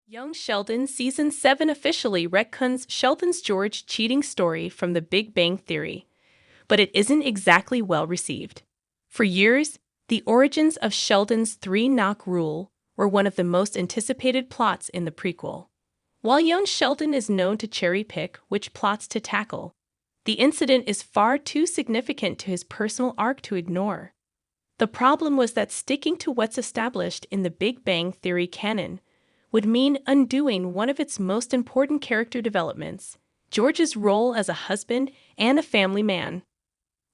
Young Sheldon Season 7 officially retcons Sheldon's George cheating story from The Big Bang Theory, but it isn't exactly well received. For years, the origins of Sheldon's three-knock rule were one of the most anticipated plots in the prequel. While young Sheldon is known to cherry-pick which plots to tackle, the incident is far too significant to his personal arc to ignore. The problem was that sticking to what's established in the Big Bang Theory canon would mean undoing one of its most important character developments, George's role as a husband and a family man.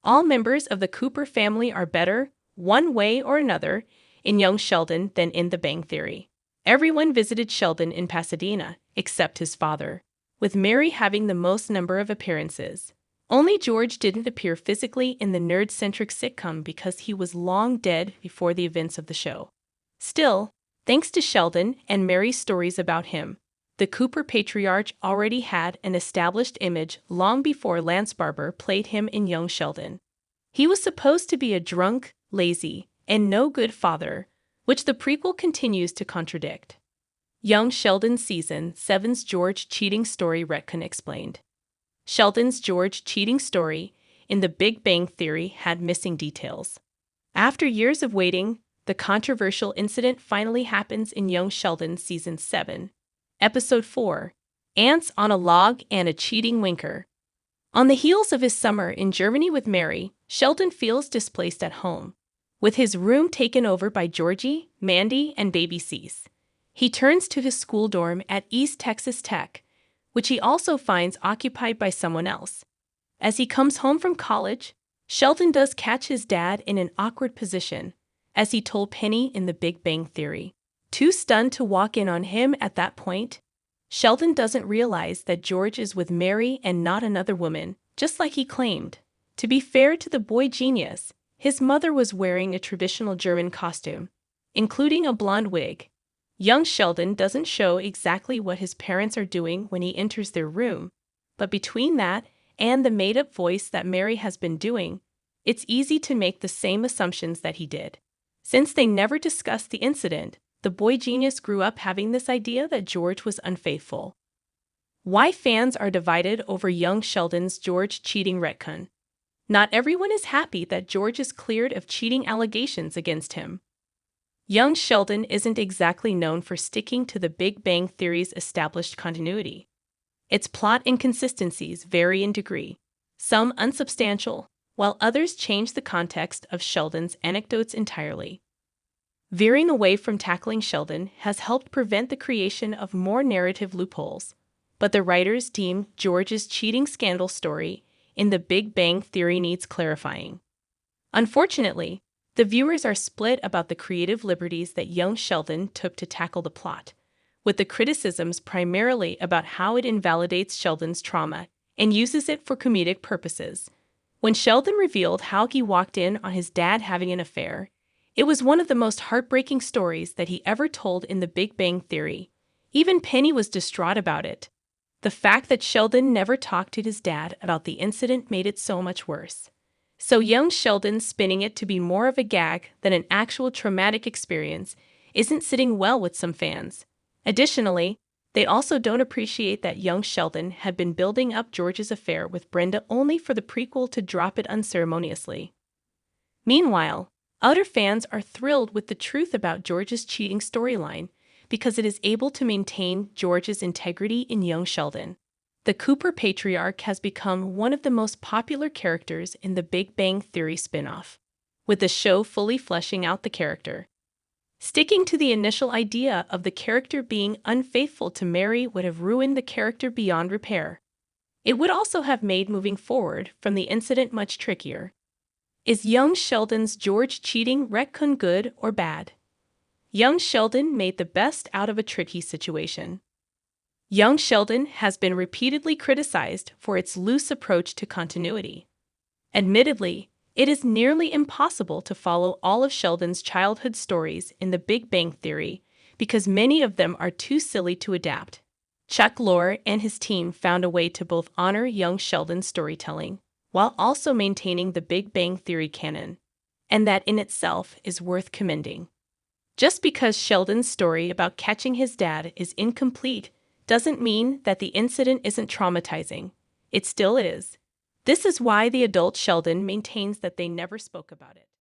All members of the Cooper family are better, one way or another, in young Sheldon than in The Bang Theory. Everyone visited Sheldon in Pasadena, except his father, with Mary having the most number of appearances. Only George didn't appear physically in the nerd-centric sitcom because he was long dead before the events of the show. Still, thanks to Sheldon and Mary's stories about him, the Cooper patriarch already had an established image long before Lance Barber played him in young Sheldon. He was supposed to be a drunk, lazy, and no-good father, which the prequel continues to contradict. Young Sheldon Season 7's George cheating story retcon explained. Sheldon's George cheating story in The Big Bang Theory had missing details. After years of waiting, the controversial incident finally happens in Young Sheldon Season 7, Episode 4, Ants on a Log and a Cheating Winker. On the heels of his summer in Germany with Mary, Sheldon feels displaced at home, with his room taken over by Georgie, Mandy, and baby Cease. He turns to his school dorm at East Texas Tech, which he also finds occupied by someone else. As he comes home from college, Sheldon does catch his dad in an awkward position, as he told Penny in The Big Bang Theory. Too stunned to walk in on him at that point, Sheldon doesn't realize that George is with Mary and not another woman, just like he claimed. To be fair to the boy genius, his mother was wearing a traditional German costume, including a blonde wig. Young Sheldon doesn't show exactly what his parents are doing when he enters their room, but between that and the made-up voice that Mary has been doing, it's easy to make the same assumptions that he did. Since they never discussed the incident, the boy genius grew up having this idea that George was unfaithful. Why fans are divided over young Sheldon's George cheating retcon. Not everyone is happy that George is cleared of cheating allegations against him. Young Sheldon isn't exactly known for sticking to the Big Bang Theory's established continuity. Its plot inconsistencies vary in degree, some unsubstantial, while others change the context of Sheldon's anecdotes entirely. Veering away from tackling Sheldon has helped prevent the creation of more narrative loopholes, but the writers deem George's cheating scandal story in The Big Bang Theory needs clarifying. Unfortunately, the viewers are split about the creative liberties that young Sheldon took to tackle the plot, with the criticisms primarily about how it invalidates Sheldon's trauma and uses it for comedic purposes. When Sheldon revealed how he walked in on his dad having an affair, it was one of the most heartbreaking stories that he ever told in The Big Bang Theory. Even Penny was distraught about it. The fact that Sheldon never talked to his dad about the incident made it so much worse. So young Sheldon spinning it to be more of a gag than an actual traumatic experience isn't sitting well with some fans. Additionally, they also don't appreciate that young Sheldon had been building up George's affair with Brenda only for the prequel to drop it unceremoniously. Meanwhile, other fans are thrilled with the truth about George's cheating storyline because it is able to maintain George's integrity in young Sheldon. The Cooper patriarch has become one of the most popular characters in the Big Bang Theory spin-off, with the show fully fleshing out the character. Sticking to the initial idea of the character being unfaithful to Mary would have ruined the character beyond repair. It would also have made moving forward from the incident much trickier. Is young Sheldon's George cheating retcon good or bad? Young Sheldon made the best out of a tricky situation. Young Sheldon has been repeatedly criticized for its loose approach to continuity. Admittedly, it is nearly impossible to follow all of Sheldon's childhood stories in The Big Bang Theory because many of them are too silly to adapt. Chuck Lorre and his team found a way to both honor young Sheldon's storytelling while also maintaining the Big Bang Theory canon, and that in itself is worth commending. Just because Sheldon's story about catching his dad is incomplete doesn't mean that the incident isn't traumatizing. It still is. This is why the adult Sheldon maintains that they never spoke about it.